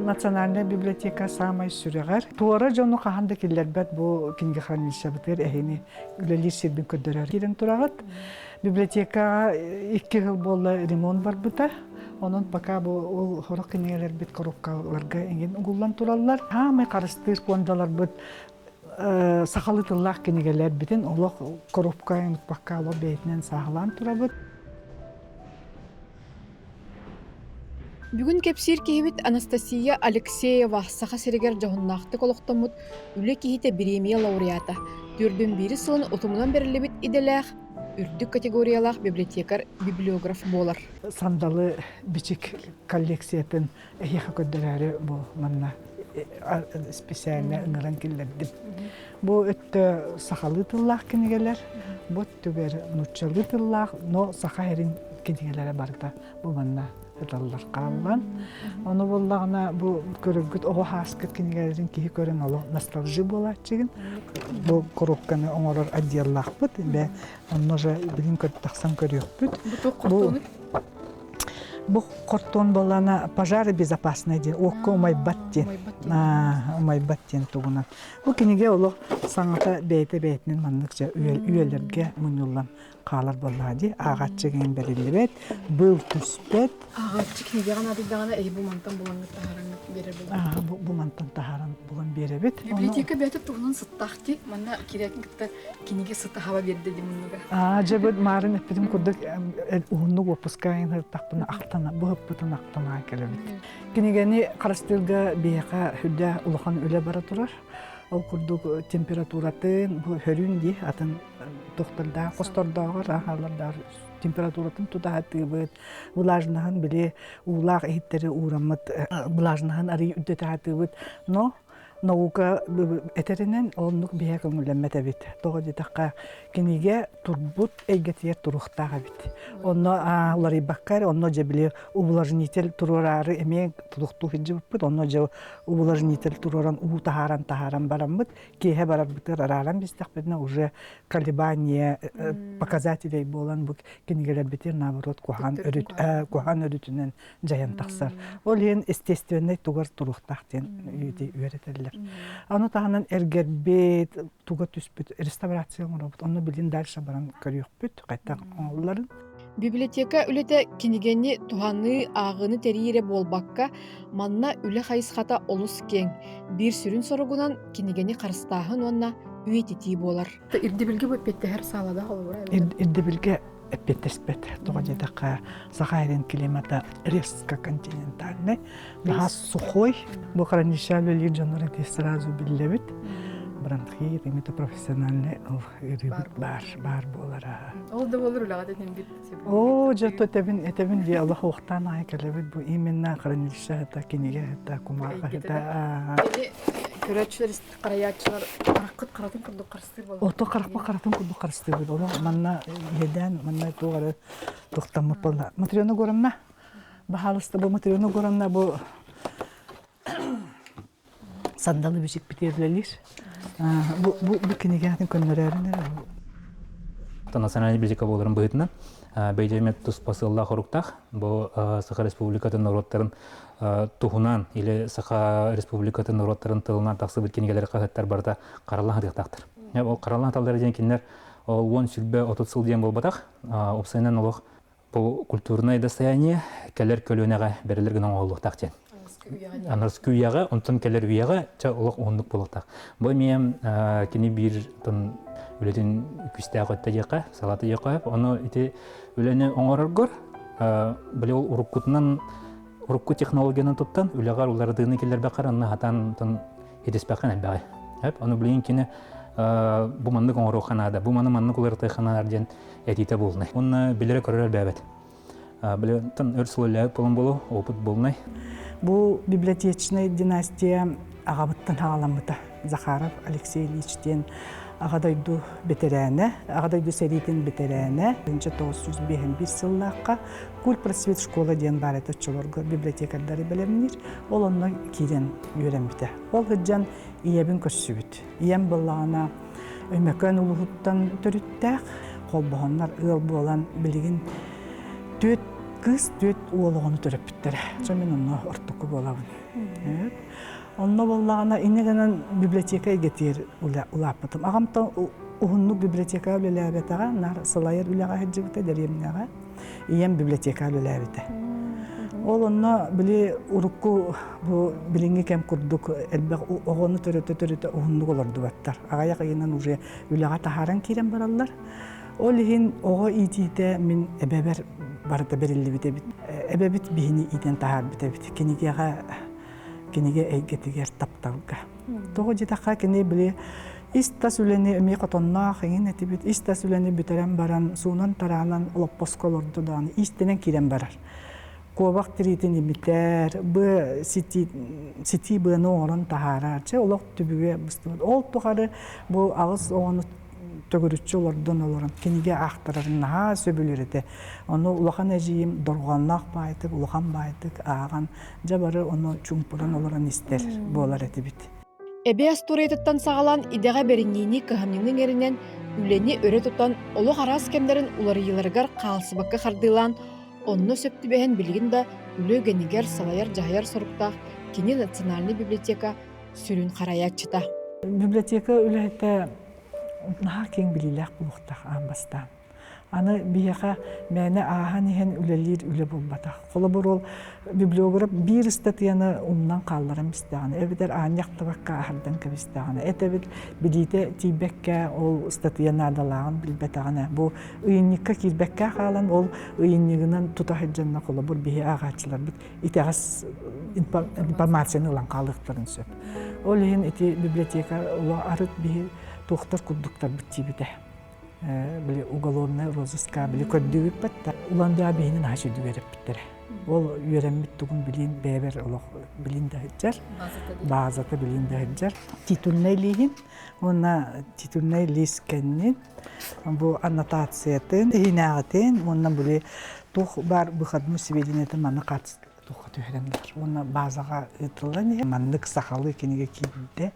Национальная библиотека самай сүрегер. Туара жону каханда киллербет бу кинге хранилище битер эхини үлелир сирбин көддөрөр. Кирен турагат библиотека 2 жыл болду ремонт бар бута. Онун пока бу хорок кинелер бит коробкаларга энген угуллан тураллар. Хамай карыстыр кондалар бит сахалы тыллах кинегелер битин олох коробка пока ло бетинен сахалан турабыт. Бүгін кепсир киһибит Анастасия Алексеева саха сиригер жоһуннаахты колохтомут үле киһите премия лауреата. Түрдүн бири сылын утумунан берилибит иделэх үрдүк категориялах библиотекар библиограф болар. Сандалы бичик коллекциятын эхиха көддөрәрі бұл манна специально ыңыран келдердім. Бұл өтті сахалы тыллах кенегелер, бұл түбер нуччалы тыллах, но саха ерин кенегелері барда бұл манна ыдаллар қалан. Оны боллағына бұл көрігіт оғы хаскет кенегелерін кейі көрін олы ностальжи болат чеген. Бұл коробканы оңырыр адияллах бұд, бә онны же білін көрттақсан көрек бұд. Бұл қортон болана пожары безопасный ден, оққа умайбаттен. Умайбаттен туғынан. Бұл кенеге олы саңата бәйті-бәйтінен маннықша үйелерге мұнылан қалар болады. Ағатшы ген бәрілі бәт, бұл түспет. Ағатшы кенеге ғана дегені әй бұл мантан болаңғы тағаран берер бұл. Бұл мантан тағаран болан берер бәт. Библиотека бәті туғынан сыттақты, манна керекін кітті кенеге сытта хава берді демінуға. Жабыд марын әппедім күрдік ұғынлық опускайын ғырттақпына ақтана, бұл ұппытын ақтана келебет. Кенегені қарастырға бейеқа хүдді ұлыған өлі бара тұрар. Ол күрдік температуратын, бұл хөрін де, атын тоқтарда, қостардағыр, ағалардар температуратын тұтағаты бұд, бұлажынағын біле ұлақ әйттері ұрамыд, бұлажынағын арый үддетағаты бұд. Но наука әтерінен олынық бейе көңілемет әбет. Тоғы детаққа кенеге турбут әйгетер тұруқтаға бет. Онно олары баққар, онно же біле ұбылажынетел тұрорары әмең тұлықту хеджі бұппыд, онно же ұбылажынетел тұроран тахаран баран бұд, кейе барар бұтыр араран бестақ бедіне уже колебания показателей болан бұд кенегелер бетер наоборот кухан өрітінен жаян тақсар. Ол ең естественный туғар тұруқтақтен үйретелер. Аны тағынан әргербет, туға түспет, реставрация ғырабыт. Оны білін дальше баран көріқ бүт, қайттақ оңыларын. Библиотека үлеті кенегені туғаны ағыны тәрейері болбаққа манна үлі қайысқата олыс кен. Bir сүрін сорығынан кенегені қарыстағын онна үйететі болар. Ирдебілге бөппетті әр салада қолы бұра? Ирдебілге Петеспет, того такая Сахарин климата резко континентальный, газ сухой, бухаранища люди жанры сразу билевит, бронхит, это профессиональный бар болара. Ол да болар улагат этен бит. О, жато это ди Аллах ухтан айкалевит бу именно хранилище это книга это кумаха это. Көрәтчілер, қараятчылар қараққыт қаратын күрді қарыстыр болды. Ото қаратын күрді қарыстыр болды. Оны манна еден, манна туғары тоқтамып болды. Материоны көремна. Бағалысты бұл материоны көремна бұл сандалы бешек бітерілелер. Бұл кенегенің көнлерін. Национальный библиотека боларын бұғытынан бәйдемет тұс посылла қорықтақ. Бұл Саха Республикатын народтарын туғынан или Саха Республикатын народтарын тылынан тақсы бір кенегелері қағыттар барда қаралан ғадықтақтыр. Ол қаралан талдары ден кенлер ол 10 сүлбе 30 сыл ден бол батақ. Опсайынан олық бұл культурное достояние кәлер көлінеға берілер гінен олықтақ ден. Анарс күйяға, онтын кәлер үйяға олық оңдық болықтақ. Бұл мен кені бір үлетін күсті ағытта еқа, салаты еқа, оны ете үлені оңырыр гөр, біле ол ұрыққы технологияны тұттан, үліғар олардығыны келер бәқар, анна хатан етес бәқан әлбәғай. Оны білейін кені бұл мандық оңыру қанада, бұл мандық оларытай қаналарден әтейті болынай. Оны білері көрер бәбет. Біле өрсілі болын болу, опыт болынай. Бұл библиотечный династия ағабыттан ағаламыта. Захаров Алексей Ильичтен ағадайду бетерәне, ағадайду сәритін бетерәне. 1951 сыллаққа Куль просвет школа ден бар это чолорғы библиотекардары білемінер. Ол онна кейден үйрен біті. Ол ғыджан иебін көссібіт. Ием болағына өмекөн ұлығыттан түріттәқ. Қол бұғанлар ыл болан білігін төт кыз төт уолуғаны төрөп биттер. Мен оны ортоку болабын. Онно боллағына инегенен библиотека гетер улаппытым. Ағамта ухуннук библиотека үлеләбетаға, нар сылайыр үләға хеджибіте дәремнеға, ием библиотека үлеләбете. Ол онно били урукку бу билинги кем курдук элбек оғону төрөтө ухуннук олорду баттар. Агаяк айынан уже үләға тахаран кирен бараллар. Ол ихин оға итите min эбебер барыта берилли бите бит. Эбебит бихини итен тахар бите бит. Кенеге эйгетигер тапталга. Того житака кене били иста сүлени эми котонна хеңин этибит. Иста сүлени битерен баран суунан таранан лоппосколорду дан истенен кирен барар. Ковак тритин имитер, бу сити быны орон тахара. Че олок түбүгө бусту. Ол тухары бу агыс ону төгүрүчү олордон олорон кенеге актарарын наха сөбүлүрүтэ. Ону улахан эжиим доргоннак байтык, улахан байтык ааган жабары ону чумпуран олорон истер болар этибит. Эбе астурейтыттан сағалан идеға бериннини кыхамныңның ерінен үлени өрі тұтан олы қарас кемдерін улары йыларгар қалсыбаққа қардылан, онны сөпті бәхен білген да үлі генігер салайар жайар сұрықтақ кені национальный библиотека сүрін қараяк чыта. Библиотека үләйті наға кен біліләк бұлықтақ амбастан. Аны бияқа мәне ахан ехен үлелер үле болбатақ. Қолы бұр ол библиограф бір статьяны умнан қалларым істеғаны. Әбідер аңяқтыбаққа ахардан кәп істеғаны. Әтәбіт білейті тейбәкке ол статьяны адалағын білбәтағаны. Бұл ұйынникка кирбәкке қалан ол ұйыннигынан тұтахыджанна қолы бұр бейі ағатшылар біт. Итәғас информацияны ұлан қалықтарын сөп. Ол ехен әте библиотека арыт бейі тоқтар күрдіктар бітті біті. Били уголовный розыска били көддүгүп батта уланда бейнин хашыды берип биттер. Ол үйренмит тугун билин бебер олох билин да хеджер. Базата билин да хеджер. Титульный лигин, онна титульный лискеннин, бу аннотациятын, хинагатын, онна били тух бар бухадму сведениятын мана катс туха төһрәмдер. Онна базага ытылган, маннык сахалы кенеге кийде.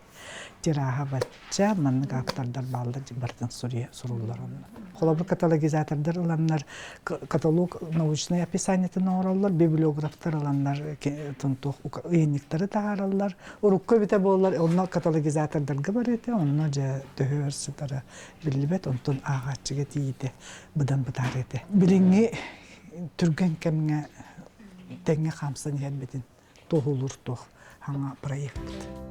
Жираха батча, маннык автардар балды бартын сурулар онна. Холобы каталогизатордар ыланнар, каталог научный описаниятын ораллар, библиографтар ыланнар, тунтух ыйынниктары тағараллар, урукка бите боллар, онна каталогизатордарга бар эте, онна жа төһөрсүтары билибет, онтун агачыга тиийди, быдан бытар эте. Билиңи түрген кемге теңе камсын хербетин, тохулур тох. Хаңа проект.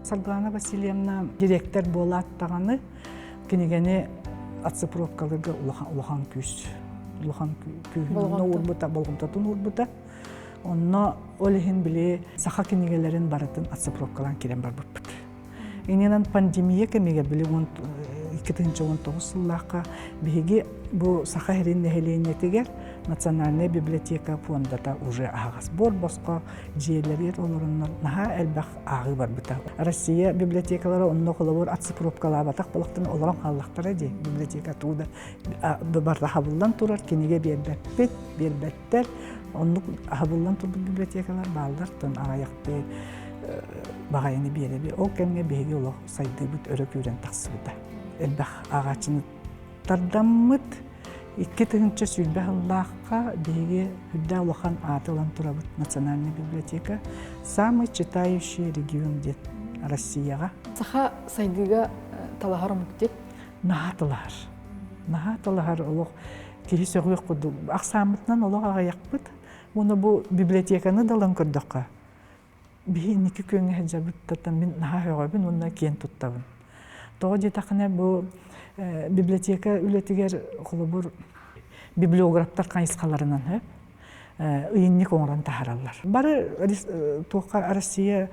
Сарглана Васильевна директор болаттағаны кенегені отцепровкалыға улахан күйіс. Улахан күйіні урбута, болғымтатын урбута. Онна олихин біле саха кенегелерін баратын отцепровкалан керен бар бұппыт. Ененен пандемия кемеге біле 2019 жыллаққа бігі бұл саха херин нәхеленетігер Национальная библиотека фондата уже ағас. Бор босқа жиелер оларынан наға әлбәқ ағы бар бұта. Россия библиотекалары онны қолабыр отцепровкала батақ болықтың оларан қаллақтары де библиотека тууда барда хабылдан тұрар, кенеге бербәттер. Онны хабылдан тұрды библиотекалар балдар, тон ағаяқты бағайыны беребе. Ол кәмге бейге олық сайды бұт өрік өрен тақсы бұта. Әлбәқ ағачыны тардаммыт, 2-тігінші сүлбә ғыллаққа бейге хүдді ұлақан атылан тұрабыт Национальная библиотека. Самый читающий регион дед Россияға. Саха сайдыға талағар мұқтет? Наға талағар. Наға талағар олық кейі сөғуек құды. Ақсамытынан олық ағаяқ бұд. Оны бұл библиотеканы далан көрдіққа. Бейін 2 көңі әжабыттаттан мен наға өғабын, онына кейін тұттабын. Тоғы жетақына бұл библиотека үлетігер қолыбыр библиографтар қайысқаларынан ұйынник оңыран тахаралар. Бары тоққа Россия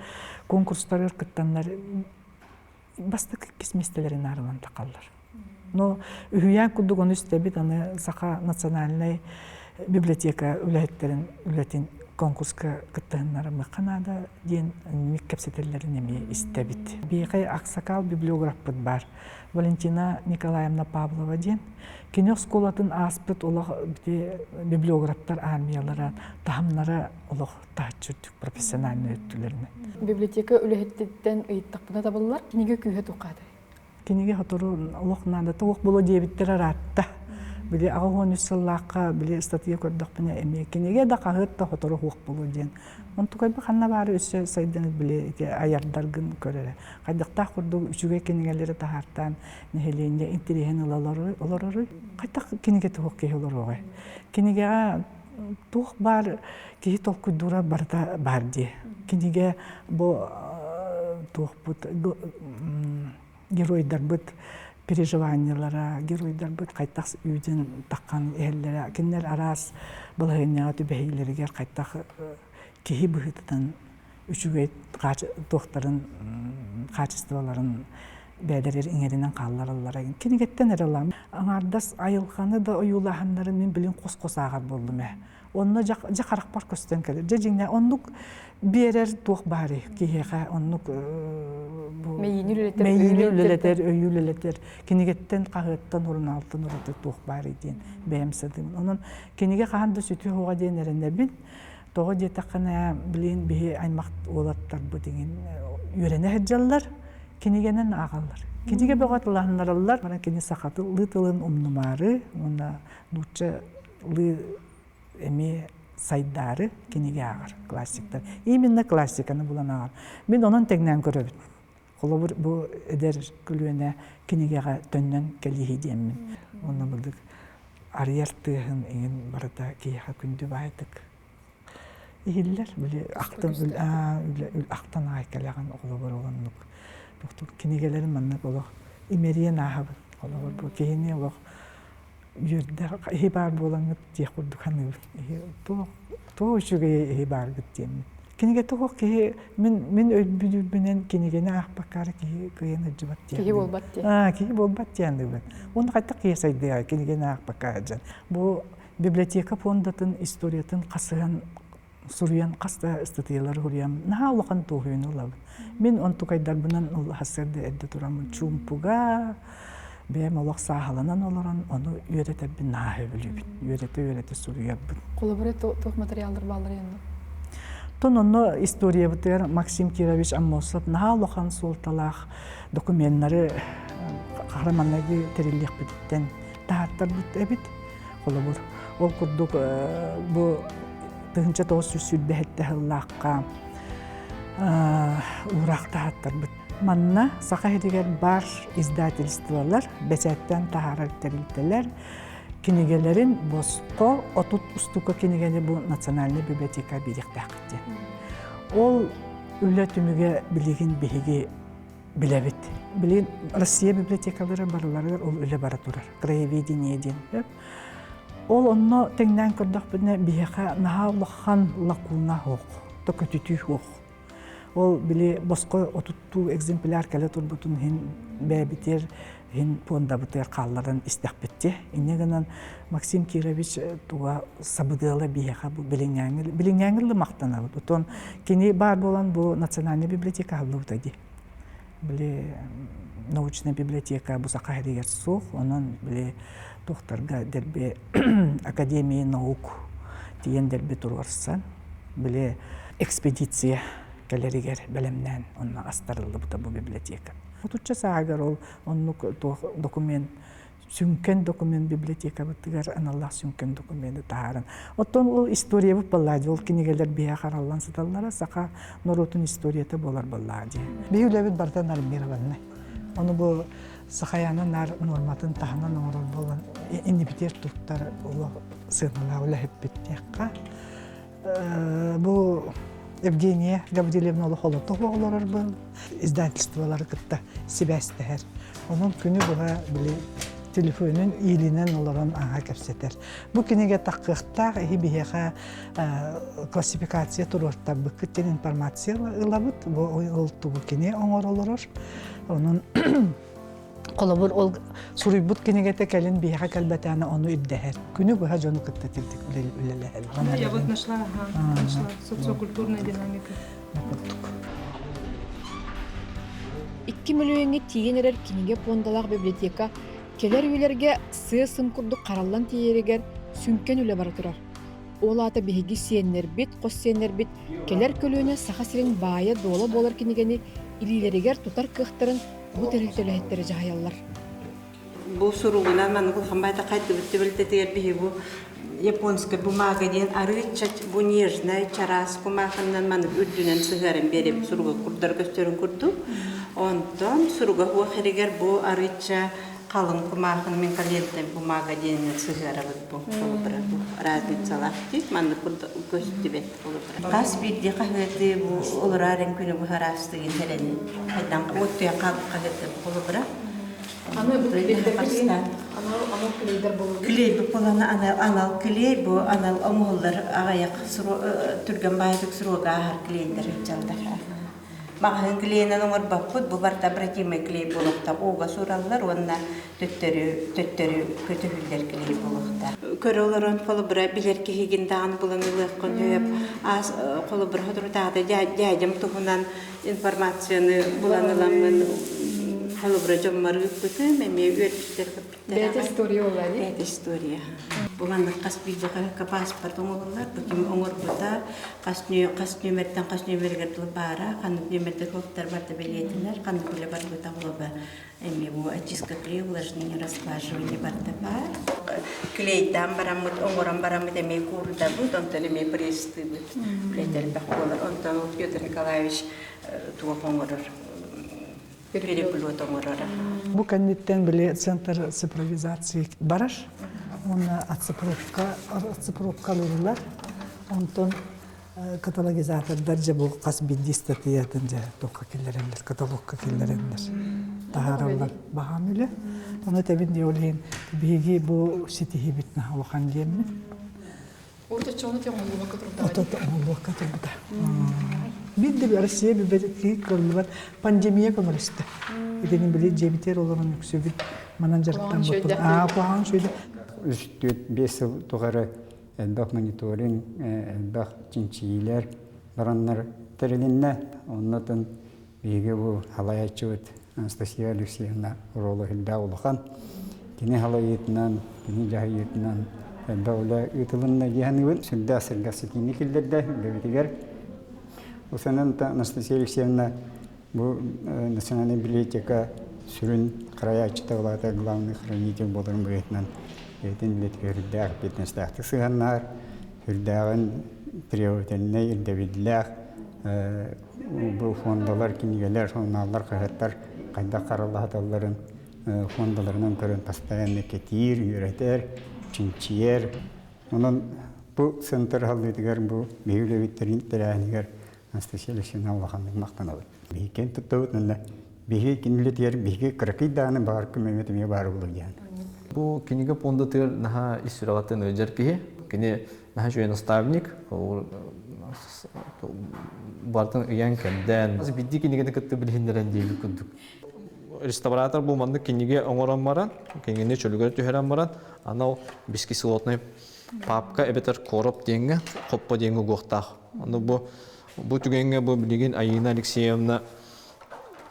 конкурстары ұрқыттанлар бастық кесместелерін арылан тақалар. Но үйян күдік оны үстебет аны сақа национальный библиотека үлетін конкурска кыттыгыннары мықанада ден меккепсетелерін еме істебет. Бейқай ақсақал библиограф бұд бар. Валентина Николаевна Павлова ден. Кенек сколатын аспыт олық библиографтар армиялары, тағымлары олық тағыт жүрдік профессиональный өттілеріне. Библиотека үліхеттен ұйыттақпына табылылар, кенеге күйе тұқады? Кенеге ғатыру олық надаты оқ болу дебіттері ратта. Били агон үсэллааққа били статья көрдөх біне эме кинеге да қағытта хотору хуақ болу ден. Он tukay ба ханна бары үсэ сайданы били аярдаргын көрөрө. Кайдыктаа курдук үчүгө кинегелери тахартан нехеленде интереген олорору кайта кинеге тух кехолорого. Кинеге тух бар ки толку дура барда барди. Кинеге бо тух бут геройдар бут переживаниялара, геройдар бут кайтак үйден таккан эллере, кинер арас былыгыня түбейлерге кайтак кихи быхытан үчүгөй доктарын качестволарын бәдерер иңеринен калларалар. Кинегеттен эрелам. Аңардас айылханы да оюлаханнары мен билин кос-кос агар болдум. Онно жакаракпар көстөн келер. Жежиңне оннук берер тух бары кихега оннук мейинүлетер өйүлетер. Кинегеттен кагыттан урун алтын урут тух бары ден бемседим. Онун кинеге каанды сүтү хога ден эренебин. Тоғы детақына білейін бейі аймақ олаттар бұл деген үйрене әджалар, кенегенен ағалар. Кенеге бұғатылағынлар алылар, бана кене сақаты лытылын ұмнымары, оны нұтчы лы әме сайдары кенеге ағар, классиктар. Именно классиканы бұлан ағар. Мен оның тегнен көрөбін. Қолы бұл әдер күлуіне кенегеға төннен кәлейі деймін. Оны бұлдық арияқтығын ең барыда кейеға күнді байдық. İhiller böyle aktan aykallagan oğlu olanlık. Doktor kinegelerim annak olur. İmeriye nahabı olur. Bu kehine olur. Yürde hibar bolanıp diye kurduk hanı. To şuraya hibar gittim. Kinege to ki min ödbünen kinegene ahbakar ki kıyana cıvat diye. Kihi bolbat diye. Kihi bolbat diye ben. Onu hatta kıyasaydı ya kinegene ahbakar can. Bu biblioteka fondatın istoriyatın kasıhan Сурьян каста статьялар хурьям на лохан тухуйн улаб. Мен он тукайдар бунан ул хасерде эдде турам чумпуга бем алак сахаланан олорон ону үйрөтөп бин нахы билүп. Үйрөтө сурьяп. Колобре тух материалдар балдар енді. Тон оно история бутер Максим Кирович Аммосов на лохан солталах документтары кахраманнарга терилек биттен тааттар бит эбит. Колобур ол курдук бу Тынча тоғыз сүлбәхетті ғыллаққа ұрақтағаттар бұд. Манна сақа едігер бар издательстволар, бәсәттен тағарар тәрілтелер, кенегелерін босқо, отут ұстуқа кенегені бұл национальный библиотека беректі ақытте. Ол үлі түміге білеген бейге біләбет. Білген Россия библиотекалары барылары ол үлі бара тұрар. Краеведение ден. Ол онно теңнен көрдөх біне бейеқа наға лаққан лақуына хоқ, төкөтүтү хоқ. Ол біле босқы отутту экземпляр кәлі тұрбытын хин бәбітер, хин понда бұтыр қалларын істәқ бітте. Инегінен Максим Кирович туға сабыдылы бейеқа бұл біліңәңілі мақтана бұд. Отон кені бар болан бұл национальный библиотека алу бұтады. Біле научная библиотека бұл сақа әрегер соқ, онын біле Докторга дербе Академии наук тиен дербе турарсан, биле экспедиция келеригер белемнен онна астарылды бута бу библиотека. Отуча сагар ол онну документ сүнкен документ библиотека бутыгар аналлах сүнкен документы тааран. Оттон ол история бу баллади ол кинегелер бия караллан сыталлара сака норотун историяты болар баллади. Биюлебит бартан армированы. Оны бу Сахаяны нар норматын тахана норол болан индипитер туттар улы сыгнала улы хеппеттекка. Бу Евгения Гаврилевна улы холоту оғылар был. Издательстволары кытта себәстәр. Onun күні бұға біле телефонын иілінен оларын аңа көпсетер. Бу кинеге таққықтақ бияға классификация тұрортар бұл күттен информация ылабыт. Ол тұбы кине оңыр олырыр. Onun Қолабыр ол сурайбут кенегете кәлін бияға кәлбәтәні оны үддәхер. Күні бұға жоны күтті тілдік үлеләхер. Я вот нашла социокультурная динамика. 2 миллионға тиген ерер кинеге пондалақ библиотека келер үйлерге сым күрді қаралан тиерегер сүнкен үлі бара тұрар. Ол ата бейгі сиеннер бит, қос сиеннер бит, келер көлуіне сақа сирен бая долы болар кенегені илилерегер тұтар кықтырын бұ тәрілтелі жағаялар. бу суругунан маны кулхамбайта кайтты бүттүбүлтө тегер бихи бу японская бумага ден арыча бу нежная чарас кумаханнан маны үрдүнен сыгарын берип суруга курдар көстөрүн курду. Онтон суруга хуа херигер бу арыча қалың кумахын мен калентен бумага ден сыгарабыт бу. Бу разницалар дейт, маны көстүбет болупра. Кас бидди кахыты бу олорарын күнү бу харастыгы терени. Айдан оттуя калып кахыты болупра. Аны бу клейдер болу. Клей бу полана анал клей бу анал оңоллар агаяк түргөн байдык суруга ахар клейдер жалдар. Махын клейнен оңор баппыт бу барта братимый клей болукта ога сураллар онна төттөрү көтөһүллер клей болукта. Көрөлөрөн полубра билер кихигин даган буланы лыккын хөп аз колубра ходрутада жайдым тухунан информацияны буланыламын. Полубра жоммары үппүтү меме үөрчүтер кыптар. Бет история олады. Бет история. Буланы кас билде паспорт оңорлар буким оңор бута кас нөмерден кас нөмергер бара каны нөмерде коктар барда билетинер каны биле бар бута болоба эми бу очистка клей увлажнение расхлаживание барда бар клейдан барамыт оңорон барамыт эми курда бу тонтон эми присты бу билетер баколар онтон Петр Николаевич туга оңорор переплет оңорор. Бу кандидаттан биле центр цифровизации бараш. Он оцифровка лурулар. Онтон каталогизатор даржа бу кас бидди статьятын же токка келерендер, каталогка келерендер. Тахаралар бахамылы. Оны табин диолин биги бу ситихи битна халкан демми. Орта чону те оңолуга катырда. Ото оңолуга катырда. Бидди Россия бибети көрүлөр пандемия көмөлүстү. Идени биле жебитер олорун үксүбүт манан жарыктан болду. Куан шүйдү. 3-4-5 yıl tuğarı elbaq monitoring, elbaq cinçiyiler baranlar terilinne. Ondan biri bu halayatçıvıt Anastasia Alexeyevna rolu hilda olukan. Kini halayetinden, kini cahiyetinden elbaq ola yutulunna gihanıvın. Sülde asırgası kini killerde bitiger. O senen Anastasia Alexeyevna bu Nasyonalny biblioteka sürün karayatçıda olada главный хранитель боларын бөйтінен Етін білетке үрдәқ бетіністәқті сығаннар, үрдәғын приоритетіне үлдәбеділәқ, бұл фондалар, кенегелер, соналар, қағаттар, қайда қаралағаталарын фондаларынан көрін постоянны кетир, үйретер, чинчиер. Onun bu center halıydıgar, bu beyülevitlerin terahinigar Anastasia Alexeyevna Allah'ın maqtan alır. Beyken tuttağıt, beyke kendiler beyke kırakıydağını bağır kümemetime bağır olur yani. Bu kiniga pondatır naha istirahatın öcer ki kini naha şöyle nastavnik bartan uyan kenden az biddi kiniga ne kattı bilhindiren değil kuduk restoratör bu mandı kiniga oңорон баран kiniga çölügör tüheren баран ana biski slotny papka ebeter korop denge koppa denge gohtaq onu bu tügenge bu bilgin Ayina Alexeyevna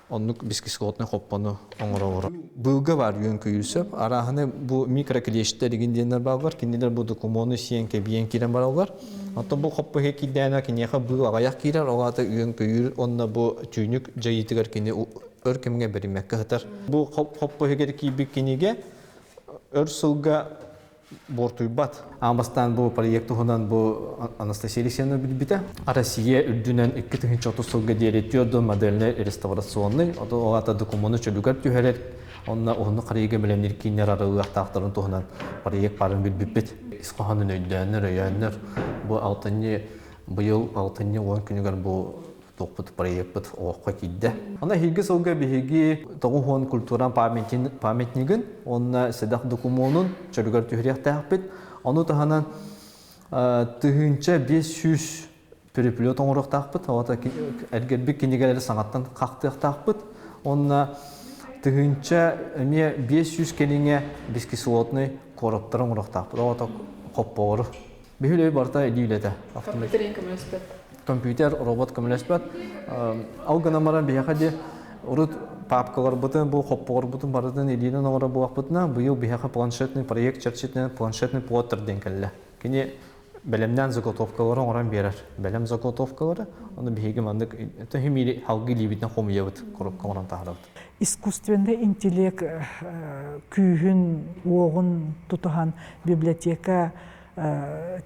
Onluk biski slotny koppany oңороор. Bılga var yön köyülsöp. Arahane bu mikrokleşte digendenler bağlar. Kendiler bu dokumonu siyenke biyen kiren bağlar. Hatta bu koppa hekidene kinyeha bu ayak kirer. Oğata yön köyül onna bu tüynük jayitigar kini örkemge berimek kahtar. Bu koppa hekideki bir kinige örsülga Bortuybat. Ambastan bu proyekti honan bu Anastasia Alexeyevna bilbite. Россия ürdünen 2030 deretiyordu modelini restorasyonlu. O ata dokumonu çölügar tüherer. Onu qarayıga bilenler kinler aralıq taqtarın tohunan proyekt barın bilbit. İsqahanın öydənler, öyenler. Bu yıl 6-10 günügar bu toqput proyekt oqqa kidde. Ana hilgi solga bihigi toğuhon kulturan pametnigin onna sedaq dokumonun çölügar tüheriyaq taqpit. Onu tahanan tühünçe 500 peripilot oңорық taqpit. Oğata ergerbik kinigeleri sanattan qaqtıq taqpit. Onna tühünçe 500 keninge biski slotny koruptar oңорық taqpit. Oğata qoppoğuru. Bihülöy barta ediyülete. Компьютер, робот көмөлөспөт. Алганамаран бияхади урут папкалар бутын, бу хоппор бутын бардын элинен оңора буак бутына, быйыл бияха планшетный проект чарчетный планшетный плоттер денкелле. Кини Белемнен заготовкалары оран берер. Белем заготовкалары, оны биһиги мандык төһимили халгы либитне хомиябыт, коробка оран тахарабыт. Искусственный интеллект күйін, оғын тұтыған библиотека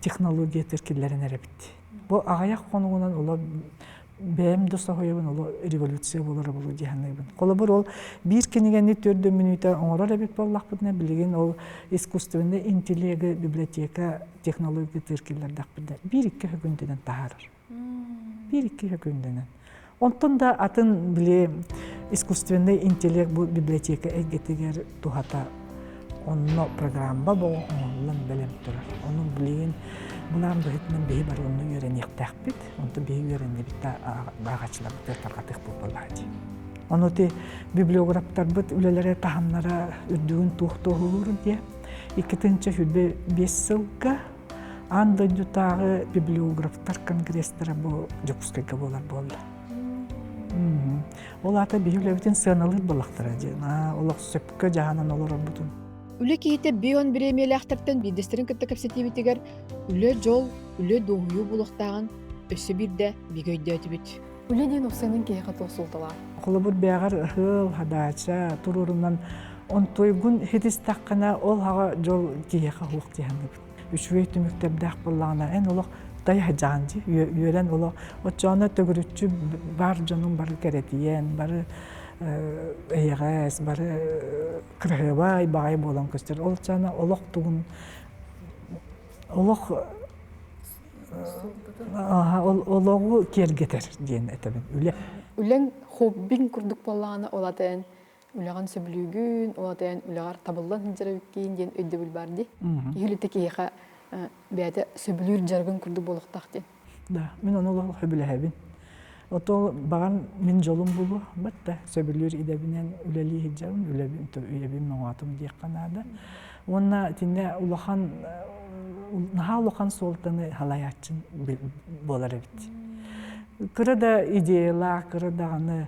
технология теркелерін әребітті. Бұл ағаяқ қонуынан олар бәйім доса қойабын, олар революция болары болу дейханайбын. Қолы бір ол бір кенегенді 4 минута оңырар әбет болақ бұдына білген ол искусственный интеллект библиотека технология теркелерді ақпыда. 1-2 хүгінденен тағарыр. 1-2 хүгінденен. Онтон да атын біле искусственный интеллект бұл библиотека әйгетігер тухата онно программа бұл оңылын білем тұрар. Оның білеген бұлан бұғытынан бейі бар оны үйренек тәқпет, онты бейі үйренне бітті ағачылар бұты тарғатық бұл болады. Оны те библиографтар бұт үлелері тағамнара үрдігін туқты ғылыр де. 2-ші хүлбе 5 сылға анда дүтағы библиографтар конгресстері бұл жүкіскайға болар болды. Ол ата бейілебітін сыналыр болақтыра дейін. Олақ сөпкі жағанан олар бұтын. Үлі кейті бейон біремелі ақтырттан бейдестерін кітті кәпсетебетігер үлі жол, үлі доғыю бұлықтағын өсі бірді бейгөйді өтібет. Үлі ден оқсайның кейіға тоқсылдыла. Қолы бір бәғар ұхыл, хадача, тұрырынан он тойгун хетис таққана ол хаға жол кейіға ұлық дейінді бұд. Үшвей түміктебдәқ болағына ән олық тайа жанжы, үйелен олық. Отчаны төгірітші бар жонын бары кәретиен, бары эйгәс бары кыргыбай багай болан көстер. Ол чана олық тугун олық олығы кергетер дейін әтәбін. Үлен хоббин күрдік болағына олатайын үлеген сөбілігін, олатайын үлегар табылдан хинжара өккейін дейін өйді бүл барды. Үйіліті кейіға бәді сөбілігін жарғын күрдік болықтақ дейін. Да, мен оны олығы хөбілі әбін. Отол баған мен жолым бұлы, бәтті сөбілер идәбінен үләлі хиджабын, үләбін мұңатым дейік қанады. Онна тінде улахан, наға улахан солтаны халаятчын болар әбіт. Кырыда идеяла, кырыдағаны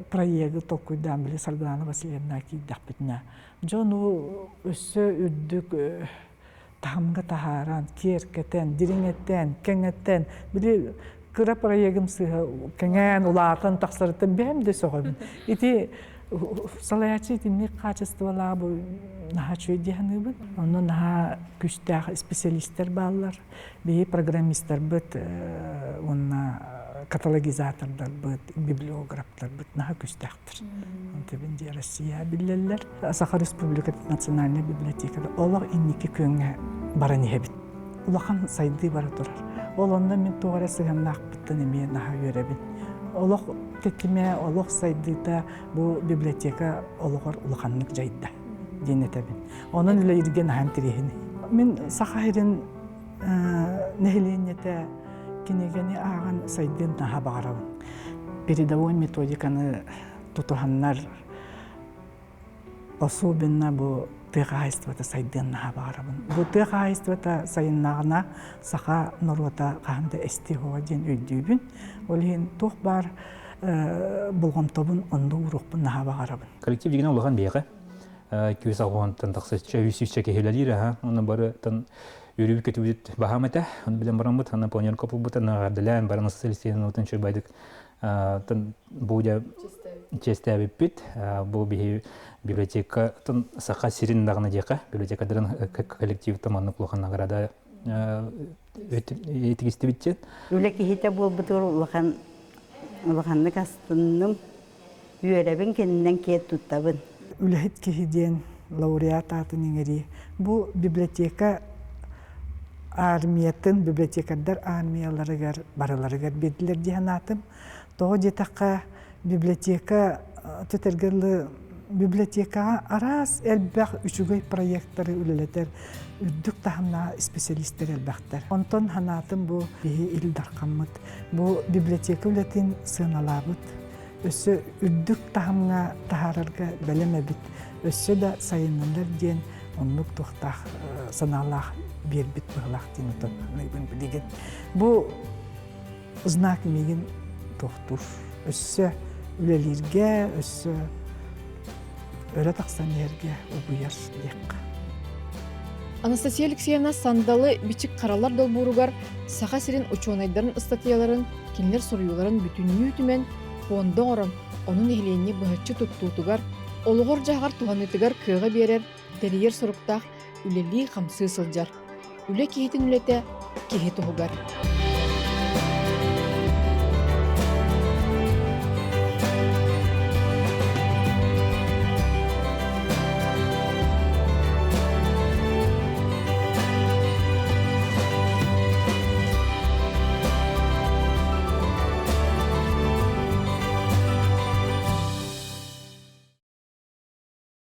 проекты толкуйдан біле Саргана Васильевна кейдақ бітіне. Жону өсі үрдік тағымға тағаран, керкетен, диреңеттен, кәңеттен, біле кыра проектым сыға кәңән улатын тақсырыттан бәм де соғабын. Ити салаячы итинне качестволаа бу наха чөйдияны бит. Оны наха күстәг специалисттер баллар, бей программисттер бит, онна каталогизатордар бит, библиографтар бит, наха күстәгтер. Онтебинде Россия биллеллер, Саха Республика национальная библиотека. Олар инники көңе бараны бит. Улахан сайды бара турар. Ол онда мен туғара сығаннақ біттін еме наға өребін. Олық кекіме, олық сайдыда бұл библиотека олығыр ұлықанлық жайды дейін әтәбін. Оның үлі ерген ағам тірейін. Мен сақайрын нәхілейін әті кенегені ағын сайдын наға бағарабын. Передовой методиканы тұтығаннар особенно бұл тыгайствата сайдын наға бағарабын. Бұл тыгайствата сайыннағына сақа нұрвата қағында әстеғуға ден өйдейбін. Ол ең тоқ бар бұлғым тобын онды ұрықпын наға бағарабын. Коллектив деген олаған бейға. Көз ағуантын тақсатша үйсізше кехелелері, оны бары үріп кетіп өтіп бағам әті. Оны білен барам бұд, ана планер көпіл бұд, ана ғардылән, бараны социалистен өтінші байдық. Бұл честі әбіп бет, бұл библиотека сақа сирин дағына дейқа, библиотекадырын коллектив таманны құлықанна қарада етігісті бітчен. Үлекі хеті бол бұтыр ұлғанны қастынным үйеребін кенінен кет тұттабын. Үләхет кехиден лауреат атын еңері. Бұл библиотека армиятын, библиотекадар армияларыгар, барыларыгар беділер дейін атым. Тоғы детаққа библиотека төтергерлі библиотекаға арас әлбәқ үшігөй проекттары үлелетер, үрдік тағымна специалисттер әлбәқтер. Онтон ханатым бұл бейі илдар қаммыд. Бұл библиотека үлетін сыналабыд. Өсі үрдік тағымна тағарарға бәлеме біт. Өсі да сайынылар ден онлық тұқтақ саналақ бербіт бұғылақ дейін ұтын білеген. Бұл знак меген тұқтыр. Өсі үлелерге, өсі өрі тақсан ерге ұбыяр дейік. Анастасия Алексеевна сандалы бичик қаралар долбуругар саха сирин ученыйдарын статьяларын, кинлер соруюларын бүтүннүү түмен фонда орон, onun ehliğini bıhıtçı tuttuğutugar, oluğur жағар туғаныtыгар кыға берер, дәрiyер соруктақ үлелі қамсы сылжар. Үле кейтін үлете, кейт оғугар.